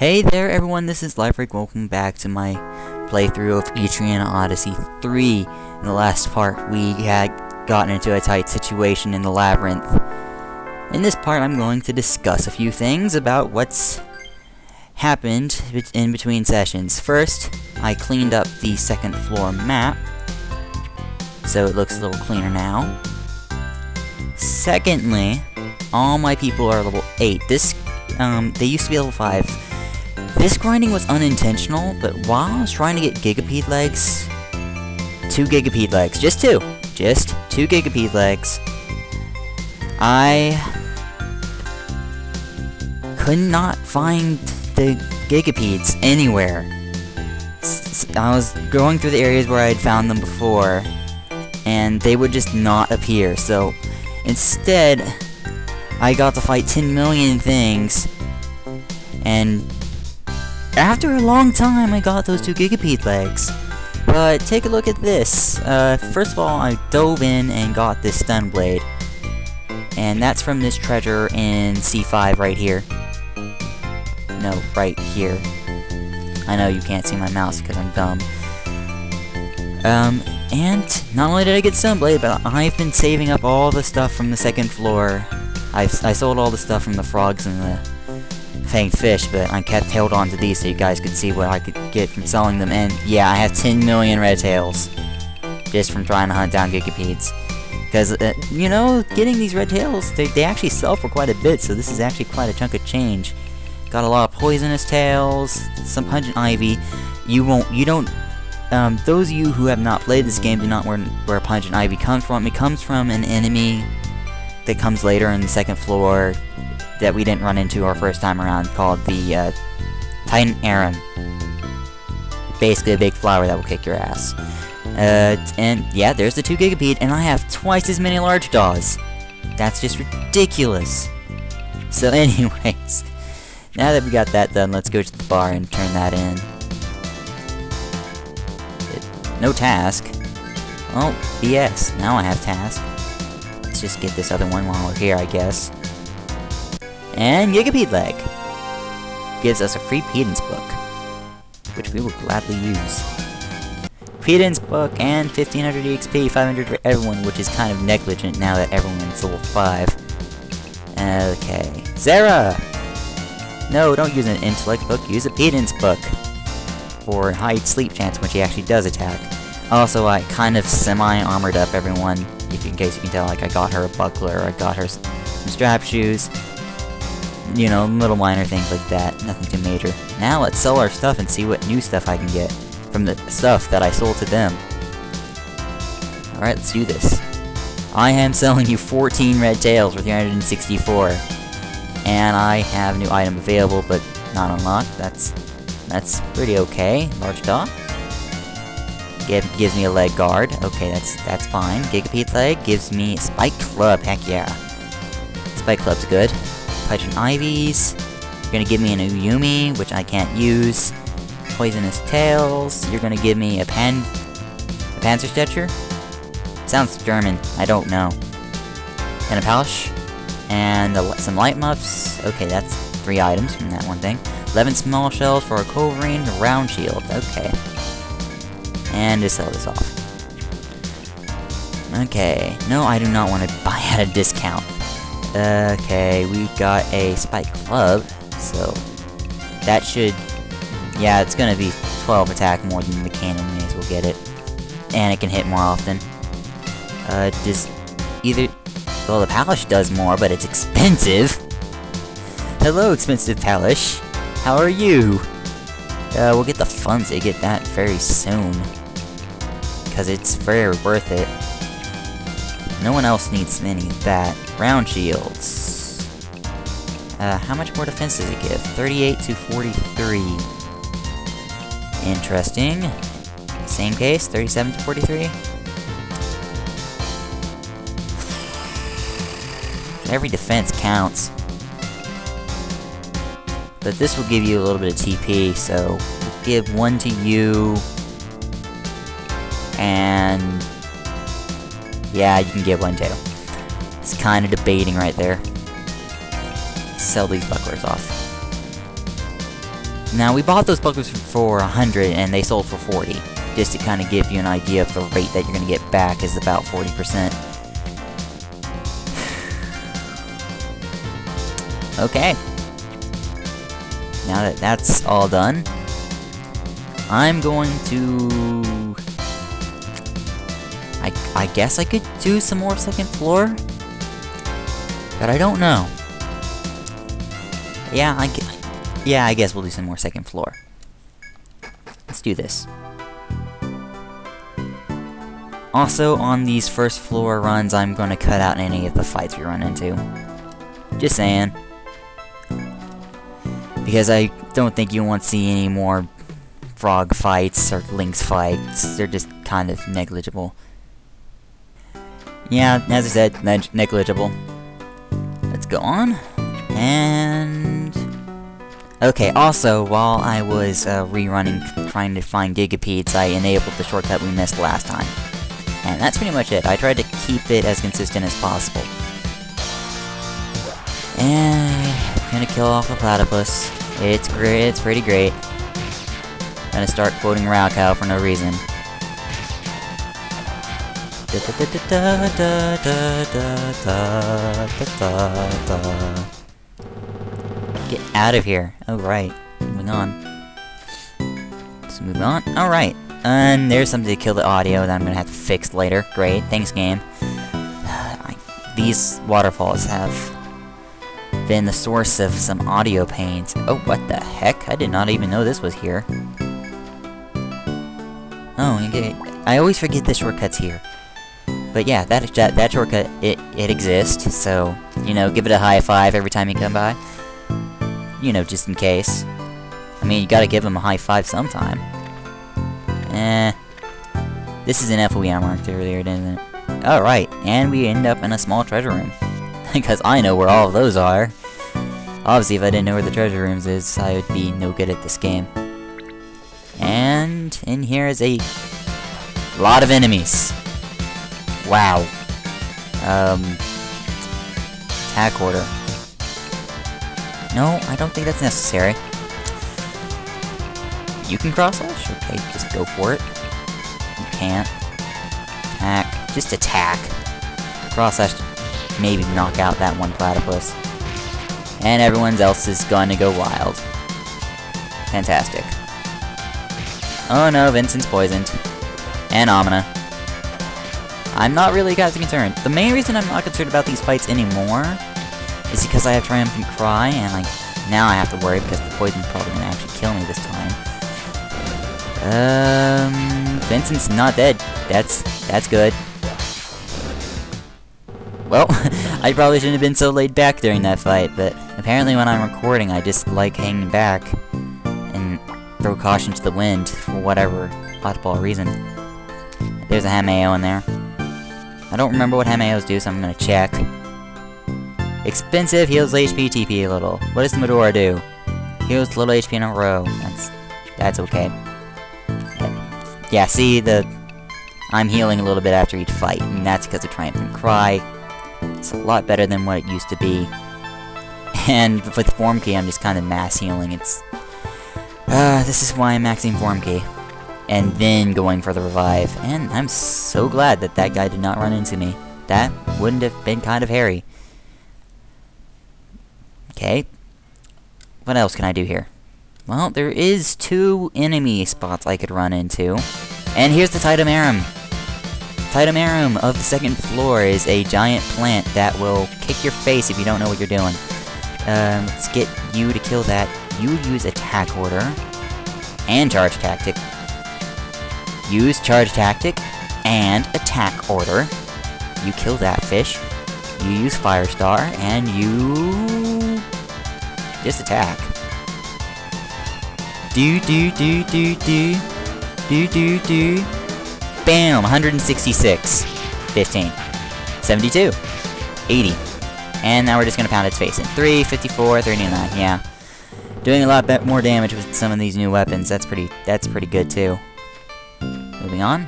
Hey there everyone, this is Liferake. Welcome back to my playthrough of Etrian Odyssey 3. In the last part, we had gotten into a tight situation in the labyrinth. In this part, I'm going to discuss a few things about what's happened in between sessions. First, I cleaned up the second floor map, so it looks a little cleaner now. Secondly, all my people are level 8. They used to be level 5. This grinding was unintentional, but while I was trying to get gigapede legs, 2 gigapede legs, just 2 gigapede legs, I could not find the gigapedes anywhere. I was going through the areas where I had found them before, and they would just not appear, so instead, I got to fight 10 million things, and after a long time, I got those 2 gigapede legs. But take a look at this. First of all, I dove in and got this stun blade. And that's from this treasure in C5 right here. No, right here. I know you can't see my mouse because I'm dumb. And not only did I get stun blade, but I've been saving up all the stuff from the second floor. I sold all the stuff from the frogs and the fanged fish, but I kept held on to these so you guys could see what I could get from selling them. And yeah, I have 10 million red tails just from trying to hunt down gigapedes. Because, you know, getting these red tails, they actually sell for quite a bit, so this is actually quite a chunk of change. Got a lot of poisonous tails, some pungent ivy. Those of you who have not played this game do not know where pungent ivy comes from. It comes from an enemy that comes later in the second floor that we didn't run into our first time around, called the Titan Aron. Basically a big flower that will kick your ass. And yeah, there's the 2 gigapede, and I have twice as many large daws. That's just ridiculous. So anyways, now that we got that done, let's go to the bar and turn that in. No task. Oh, BS. Now I have task. Let's just get this other one while we're here, I guess. And gigapede leg gives us a free pedance book, which we will gladly use. Pedance book and 1500 EXP, 500 for everyone, which is kind of negligent now that everyone's level 5. Okay, Zara! No, don't use an intellect book, use a pedance book for high sleep chance when she actually does attack. Also, I kind of semi-armored up everyone, in case you can tell. Like, I got her a buckler, I got her some strap shoes. You know, little minor things like that, nothing too major. Now let's sell our stuff and see what new stuff I can get from the stuff that I sold to them. Alright, let's do this. I am selling you 14 red tails for 364. And I have new item available, but not unlocked. That's pretty okay. Large dog. Gives me a leg guard. Okay, that's fine. Gigapede leg gives me Spike Club. Heck yeah. Spike Club's good. Pungent Ivies. You're gonna give me an Uyumi, which I can't use. Poisonous Tails. You're gonna give me a Panzerstecher? Sounds German. I don't know. And a Palish. And some Light Muffs. Okay, that's 3 items from that one thing. 11 small shells for a Culverine round shield. Okay. And to sell this off. Okay. No, I do not want to buy at a discount. Okay, we got a Spike Club, so that should, yeah, it's gonna be 12 attack more than the cannon, may as well get it. And it can hit more often. Well, the Palish does more, but it's expensive. Hello, expensive Palish. How are you? We'll get the funds to get that very soon, because it's very worth it. No one else needs many of that. Round shields. How much more defense does it give? 38 to 43. Interesting. Same case, 37 to 43. Every defense counts. But this will give you a little bit of TP, so we'll give 1 to you. And yeah, you can get 1 too. It's kind of debating right there. Let's sell these bucklers off. Now, we bought those buckles for 100, and they sold for 40. Just to kind of give you an idea of the rate that you're going to get back is about 40%. Okay. Now that that's all done, I'm going to... I guess I could do some more second floor? But I don't know. Yeah, I guess we'll do some more second floor. Let's do this. Also, on these first floor runs, I'm going to cut out any of the fights we run into. Just saying. Because I don't think you want to see any more frog fights or lynx fights. They're just kind of negligible. Yeah, as I said, negligible. Let's go on. And... okay, also, while I was rerunning, trying to find gigapeats, I enabled the shortcut we missed last time. And that's pretty much it. I tried to keep it as consistent as possible. And I'm gonna kill off a platypus. It's great. It's pretty great. Gonna start quoting Raocow for no reason. Get out of here. Oh right. Moving on. Let's move on. All right. And there's something to kill the audio that I'm gonna have to fix later. Great. Thanks, game. These waterfalls have been the source of some audio pains. Oh, what the heck? I did not even know this was here. Oh, okay. I always forget the shortcut's here. But yeah, that shortcut, it exists, so, you know, give it a high five every time you come by. You know, just in case. I mean, you gotta give them a high five sometime. This is an FOE I marked earlier, didn't it? Alright, and we end up in a small treasure room. Because I know where all of those are. Obviously, if I didn't know where the treasure rooms is, I would be no good at this game. And in here is a lot of enemies. Wow. Attack order. No, I don't think that's necessary. You can cross slash? Okay, just go for it. You can't. Attack. Just attack. Cross slash to maybe knock out that one platypus. And everyone else is going to go wild. Fantastic. Oh no, Vincent's poisoned. And Amina. I'm not really that concerned. The main reason I'm not concerned about these fights anymore is because I have Triumphant Cry, and like now I have to worry because the poison's probably gonna actually kill me this time. Vincent's not dead. That's good. Well, I probably shouldn't have been so laid back during that fight, but apparently when I'm recording, I just like hanging back and throw caution to the wind for whatever oddball reason. There's a Hameo in there. I don't remember what Hameos do, so I'm gonna check. Expensive, heals HP, TP a little. What does the Medora do? Heals little HP in a row. That's okay. Yeah, see, I'm healing a little bit after each fight, and that's because of Triumphant Cry. It's a lot better than what it used to be. And with Form Key, I'm just kind of mass healing. This is why I'm maxing Form Key. And then going for the revive. And I'm so glad that that guy did not run into me. That wouldn't have been kind of hairy. Okay. What else can I do here? Well, there is 2 enemy spots I could run into. And here's the Titamarum. Titamarum of the 2nd floor is a giant plant that will kick your face if you don't know what you're doing. Let's get you to kill that. You use Attack Order and Charge Tactic. Use Charge Tactic and Attack Order. You kill that fish. You use Firestar and you just attack. Do. Bam! 166. 15. 72. 80. And now we're just gonna pound its face in. 3, 54, 39. Yeah. Doing a lot more damage with some of these new weapons. That's pretty good too. Moving on.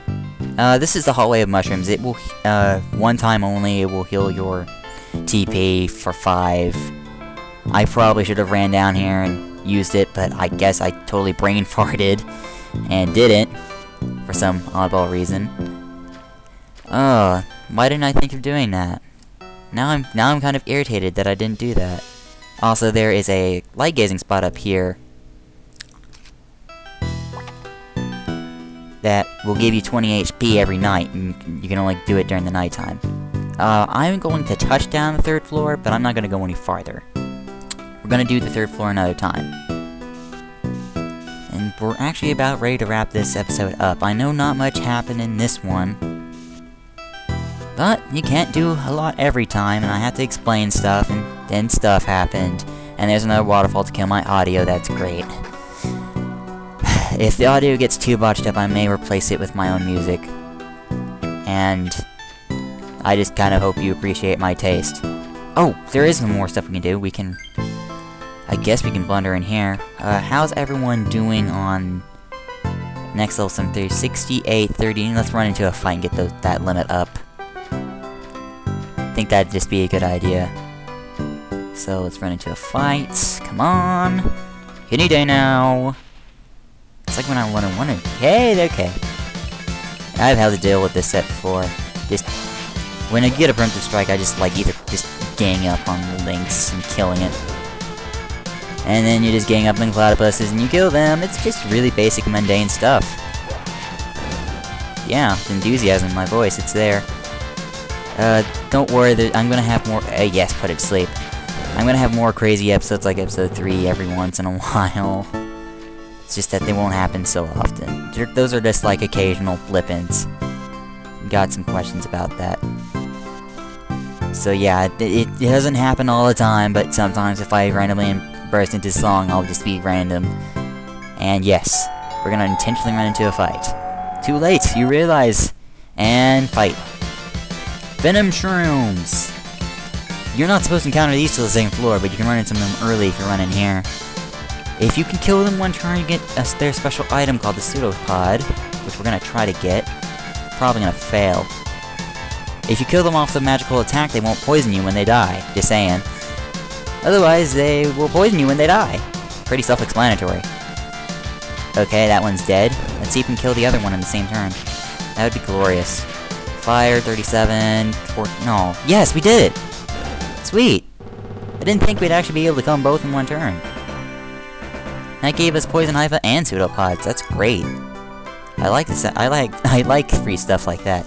This is the Hallway of Mushrooms. It will, one time only, it will heal your TP for 5. I probably should have ran down here and used it, but I guess I totally brain farted and didn't for some oddball reason. Oh, why didn't I think of doing that? Now I'm kind of irritated that I didn't do that. Also, there is a light gazing spot up here that will give you 20 HP every night, and you can only do it during the nighttime. I'm going to touch down the 3rd floor, but I'm not going to go any farther. We're going to do the 3rd floor another time. And we're actually about ready to wrap this episode up. I know not much happened in this one, but you can't do a lot every time, and I have to explain stuff, and then stuff happened. And there's another waterfall to kill my audio, that's great. If the audio gets too botched up, I may replace it with my own music. And I just kind of hope you appreciate my taste. Oh, there is some more stuff we can do. We can... I guess we can blunder in here. How's everyone doing on... next level 7 68, 30. Let's run into a fight and get that limit up. I think that'd just be a good idea. So let's run into a fight. Come on. Any day now. It's like when I wanted. Hey, okay. I've had to deal with this set before. Just when I get a preemptive strike, I just like either just gang up on the Lynx and killing it, and then you just gang up on platypuses and you kill them. It's just really basic, mundane stuff. Yeah, the enthusiasm in my voice, it's there. Don't worry, I'm gonna have more. Yes, put it to sleep. I'm gonna have more crazy episodes like episode 3 every once in a while. It's just that they won't happen so often. Those are just like occasional blip-ins. Got some questions about that. So yeah, it doesn't happen all the time, but sometimes if I randomly burst into song, I'll just be random. And yes, we're gonna intentionally run into a fight. Too late, you realize. And fight. Venom Shrooms! You're not supposed to encounter these till the 2nd floor, but you can run into them early if you run in here. If you can kill them one turn, you get their special item called the Pseudopod, which we're gonna try to get. Probably gonna fail. If you kill them off the magical attack, they won't poison you when they die. Just saying. Otherwise, they will poison you when they die. Pretty self-explanatory. Okay, that one's dead. Let's see if we can kill the other one in the same turn. That would be glorious. Fire, 37, 4... No. Yes, we did it! Sweet! I didn't think we'd actually be able to kill them both in one turn. That gave us Poison Hypha and Pseudopods. That's great. I like this. I like free stuff like that.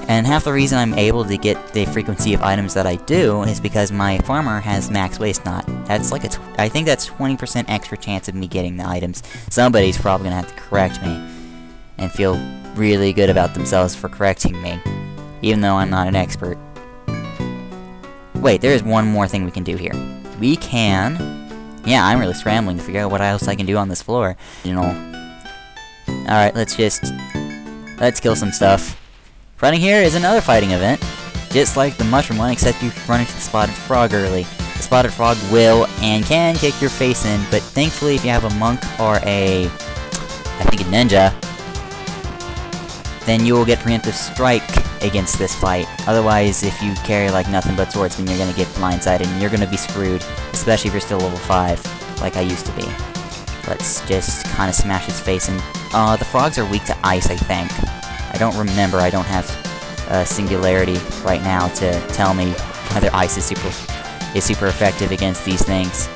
And half the reason I'm able to get the frequency of items that I do is because my farmer has max waste knot. That's like I think that's 20% extra chance of me getting the items. Somebody's probably gonna have to correct me and feel really good about themselves for correcting me, even though I'm not an expert. Wait, there is one more thing we can do here. We can... Yeah, I'm really scrambling to figure out what else I can do on this floor. You know. Alright, let's kill some stuff. Running here is another fighting event. Just like the mushroom one, except you run into the spotted frog early. The spotted frog will and can kick your face in, but thankfully if you have a monk or I think a ninja, then you will get preemptive strike against this fight. Otherwise, if you carry like nothing but swordsman, you're gonna get blindsided and you're gonna be screwed, especially if you're still level 5, like I used to be. Let's just kind of smash his face in. The frogs are weak to ice, I think. I don't remember, I don't have Singularity right now to tell me whether ice is super effective against these things.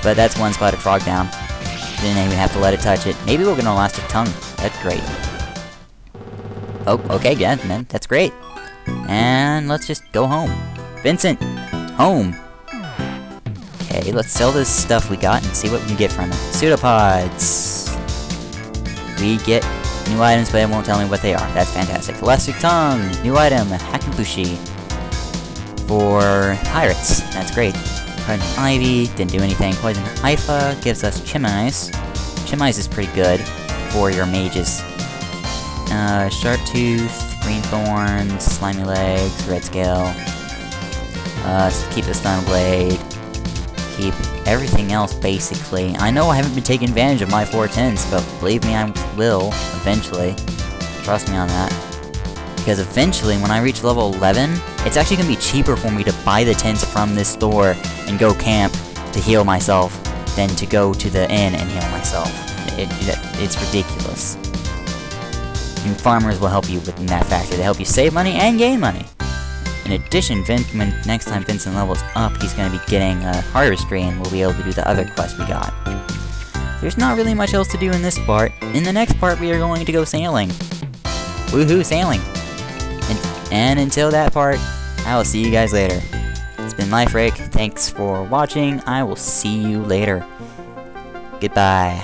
But that's one spotted frog down. Then we have to let it touch it. Maybe we'll get an elastic tongue. That's great. Oh, okay, yeah, man, that's great. And let's just go home. Vincent! Home! Okay, let's sell this stuff we got and see what we can get from it. Pseudopods! We get new items, but it won't tell me what they are. That's fantastic. Elastic Tongue! New item, Hakenbushi. For pirates. That's great. Poison Ivy, didn't do anything. Poison Hypha gives us Chimice. Chimice is pretty good for your mages. Sharp Tooth, Green Thorns, Slimy Legs, Red Scale. Keep the Stun Blade. Keep everything else, basically. I know I haven't been taking advantage of my 410s, but believe me, I will, eventually. Trust me on that. Because eventually, when I reach level 11, it's actually going to be cheaper for me to buy the 10s from this store and go camp to heal myself than to go to the inn and heal myself. It's ridiculous. And farmers will help you with that factor. They help you save money and gain money. In addition, when next time Vincent levels up, he's going to be getting a harvest tree and we'll be able to do the other quest we got. There's not really much else to do in this part. In the next part, we are going to go sailing. Woohoo, sailing! And until that part, I will see you guys later. It's been Liferake. Thanks for watching. I will see you later. Goodbye.